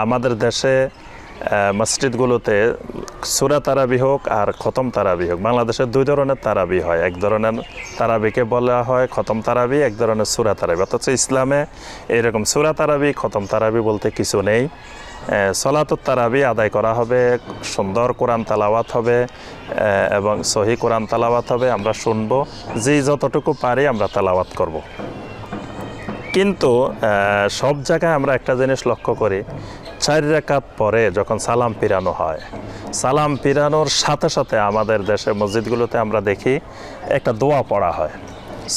আমাদের দেশে মসজিদগুলোতে সূরা তারাবি হোক আর খতম তারাবি হোক, বাংলাদেশে দুই ধরনের তারাবি হয়। এক ধরনের তারাবিকে বলা হয় খতম তারাবি, এক ধরনের সূরা তারাবি। অথচ ইসলামে এরকম সূরা তারাবি খতম তারাবি বলতে কিছু নেই। সলাতুত তারাবি আদায় করা হবে, সুন্দর কোরআন তালাওয়াত হবে এবং সহি কোরআন তালাওয়াত হবে, আমরা শুনবো, যে যতটুকু পারি আমরা তালাওয়াত করব। কিন্তু সব জায়গায় আমরা একটা জিনিস লক্ষ্য করি, 4 রাকাত পরে যখন সালাম ফিরানো হয়, সালাম ফিরানোর সাথে সাথে আমাদের দেশে মসজিদগুলোতে আমরা দেখি একটা দোয়া পড়া হয়,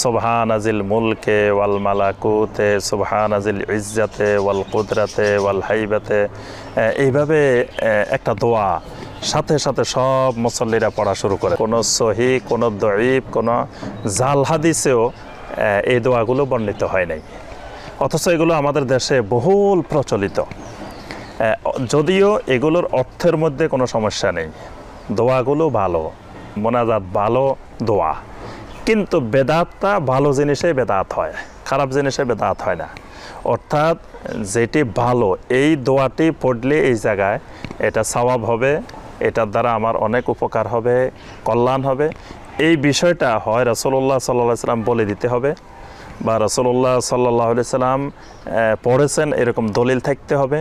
সুবহানাজিল মুলকে ওয়াল মালাকুতে সুবহানাজিল ইজ্জাতে ওয়াল কুদরাতে ওয়াল হাইবাতে, এইভাবে একটা দোয়া সাথে সাথে সব মুসল্লিরা পড়া শুরু করে। কোনো সহি, কোনো দঈফ, কোনো জাল হাদিসেও এই দোয়াগুলো বর্ণিত হয় নাই, অথচ এগুলো আমাদের দেশে বহুল প্রচলিত। যদিও এগুলোর অর্থের মধ্যে কোনো সমস্যা নেই, দোয়াগুলো ভালো, মোনাজাত ভালো দোয়া, কিন্তু বেদাতটা ভালো জিনিসে বেদাত হয়, খারাপ জিনিসে বেদাত হয় না। অর্থাৎ যেটি ভালো এই দোয়াটি পড়লে এই জায়গায় এটা সওয়াব হবে, এটার দ্বারা আমার অনেক উপকার হবে, কল্যাণ হবে, এই বিষয়টা হয় রাসূলুল্লাহ সাল্লাল্লাহু আলাইহি সাল্লাম বলে দিতে হবে, বা রাসূলুল্লাহ সাল্লাল্লাহু আলাইহি সাল্লাম পড়েছেন এরকম দলিল থাকতে হবে,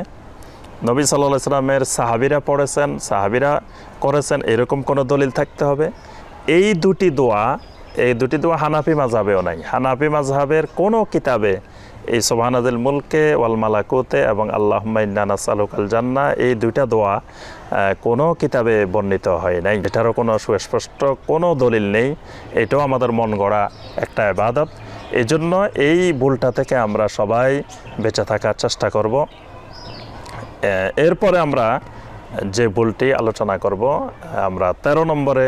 নবী সাল্লাল্লাহু আলাইহি সাল্লামের সাহাবীরা পড়েছেন, সাহাবীরা করেছেন, এরকম কোনো দলিল থাকতে হবে। এই দুটি দোয়া হানাফি মাযহাবেও নাই। হানাফি মাযহাবের কোনো কিতাবে এই সুবহানাজিল মুলকে ওয়াল মালাকুতে এবং আল্লাহুম্মা ইন্না নাসআলুকাল জান্নাহ এই দুইটা দোয়া কোনো কিতাবে বর্ণিত হয় নাই। এটারও কোনো সুস্পষ্ট কোনো দলিল নেই। এটাও আমাদের মন গড়া একটা ইবাদত। এই জন্য এই ভুলটা থেকে আমরা সবাই বেঁচে থাকার চেষ্টা করব। এরপরে আমরা যে ভুলটি আলোচনা করব, আমরা 13 নম্বরে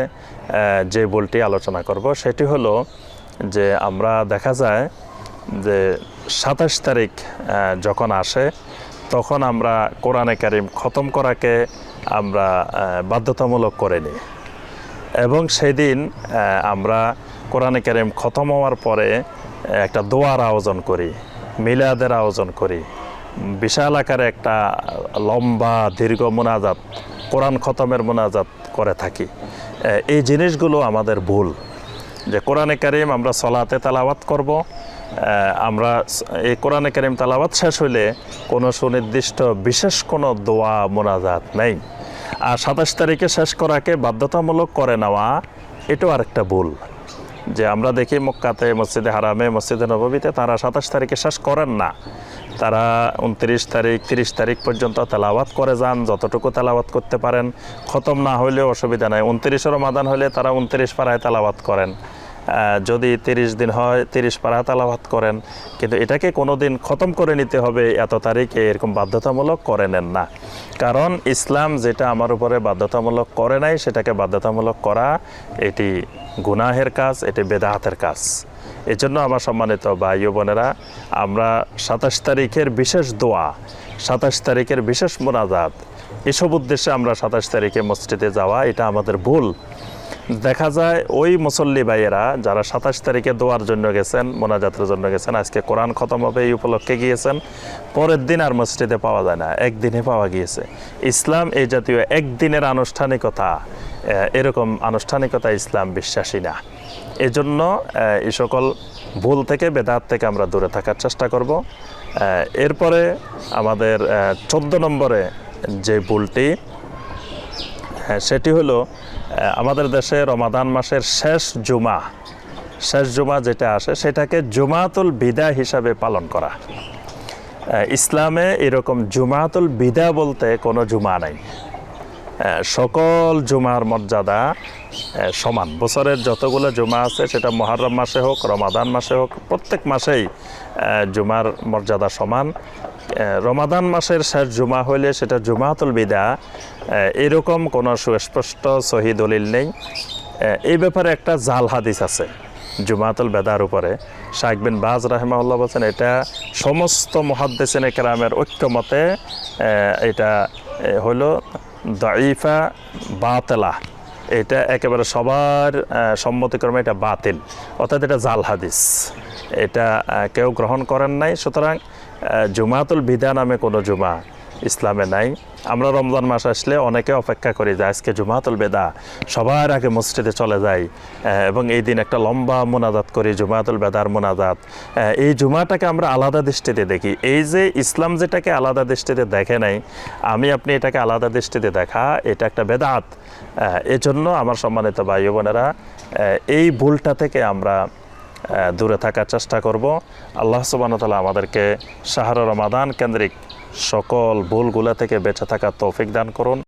যে ভুলটি আলোচনা করব সেটি হলো যে আমরা দেখা যায় যে 27 তারিখ যখন আসে তখন আমরা কোরআনে কারিম খতম করাকে আমরা বাধ্যতামূলক করে নিই, এবং সেদিন আমরা কোরআনে কারিম খতম হওয়ার পরে একটা দোয়ার আয়োজন করি, মিলাদের আয়োজন করি, বিশাল আকারে একটা লম্বা দীর্ঘ মোনাজাত, কোরআন খতমের মোনাজাত করে থাকি। এই জিনিসগুলো আমাদের ভুল। যে কোরআনে কারিম আমরা সলাতে তালাওয়াত করব, আমরা এই কোরআনে কারিম তালাওয়াত শেষ হইলে কোনো সুনির্দিষ্ট বিশেষ কোনো দোয়া মোনাজাত নেই। আর 27 তারিখে শেষ করাকে বাধ্যতামূলক করে নেওয়া এটাও আরেকটা ভুল। যে আমরা দেখি মক্কাতে, মসজিদে হারামে, মসজিদে নববীতে তারা 27 তারিখে শেষ করেন না, তারা 29 তারিখ 30 তারিখ পর্যন্ত তেলাওয়াত করে যান, যতটুকু তেলাওয়াত করতে পারেন। খতম না হলেও অসুবিধা নাই, 29 রমাদান হলে তারা 29 পারায় তেলাওয়াত করেন, যদি 30 দিন হয় 30 পারা তেলাওয়াত করেন, কিন্তু এটাকে কোনো দিন খতম করে নিতে হবে এত তারিখে এরকম বাধ্যতামূলক করে নেন না। কারণ ইসলাম যেটা আমার উপরে বাধ্যতামূলক করে নাই সেটাকে বাধ্যতামূলক করা এটি গুনাহের কাজ, এটি বেদাতের কাজ। এই জন্য আমার সম্মানিত ভাই ও বোনেরা, আমরা 27 তারিখের বিশেষ দোয়া, 27 তারিখের বিশেষ মোনাজাত, এসব উদ্দেশ্যে আমরা 27 তারিখে মসজিদে যাওয়া এটা আমাদের ভুল। দেখা যায় ওই মুসল্লি ভাইয়েরা যারা 27 তারিখে দোয়ার জন্য গেছেন, মোনাজাতের জন্য গেছেন, আজকে কোরআন খতম হবে এই উপলক্ষে গিয়েছেন, পরের দিন আর মসজিদে পাওয়া যায় না, একদিনে পাওয়া গিয়েছে। ইসলাম এই জাতীয় একদিনের আনুষ্ঠানিকতা, এরকম আনুষ্ঠানিকতা ইসলাম বিশ্বাসী না। এজন্য এই সকল ভুল থেকে, বেদাত থেকে আমরা দূরে থাকার চেষ্টা করব। এরপরে আমাদের 14 নম্বরে যে ভুলটি, সেটি হলো আমাদের দেশে রমাদান মাসের শেষ জুমা যেটা আসে সেটাকে জুমাতুল বিদা হিসাবে পালন করা। ইসলামে এরকম জুমাতুল বিদা বলতে কোনো জুমা নাই। সকল জুমার মর্যাদা সমান। বছরের যতগুলো জুমা আছে, সেটা মুহররম মাসে হোক, রমাদান মাসে হোক, প্রত্যেক মাসেই জুমার মর্যাদা সমান। রমাদান মাসের শেষ জুমা হইলে সেটা জুমাতুল বিদা, এরকম কোনো সুস্পষ্ট সহি দলিল নেই। এই ব্যাপারে একটা জাল হাদিস আছে জুমাতুল বেদার উপরে। শাইখ বিন বাজ রাহিমাহুল্লাহ বলছেন এটা সমস্ত মুহাদ্দিসিনে কেরামের ঐক্যমতে এটা হলো দাঈফা বাতিলা, এটা একেবারে সবার সম্মতিক্রমে এটা বাতিল, অর্থাৎ এটা জাল হাদিস, এটা কেউ গ্রহণ করেন নাই। সুতরাং জুমাতুল বিদা নামে কোনো জুমা ইসলামে নাই। আমরা রমজান মাস আসলে অনেকে অপেক্ষা করি যে আজকে জুমাতুল বেদা, সবার আগে মসজিদে চলে যাই এবং এই দিন একটা লম্বা মোনাজাত করি, জুমাতুল বেদার মোনাজাত। এই জুমাটাকে আমরা আলাদা দৃষ্টিতে দেখি। এই যে ইসলাম যেটাকে আলাদা দৃষ্টিতে দেখে নাই, আমি আপনি এটাকে আলাদা দৃষ্টিতে দেখা, এটা একটা বেদাত। এজন্য আমার সম্মানিত ভাই বোনেরা, এই ভুলটা থেকে আমরা দূরে থাকার চেষ্টা করব। আল্লাহ সুবহানাহু ওয়া তাআলা আমাদেরকে শাহর রমাদান কেন্দ্রিক সকল ভুলগুলা থেকে বেঁচে থাকার তৌফিক দান করুন।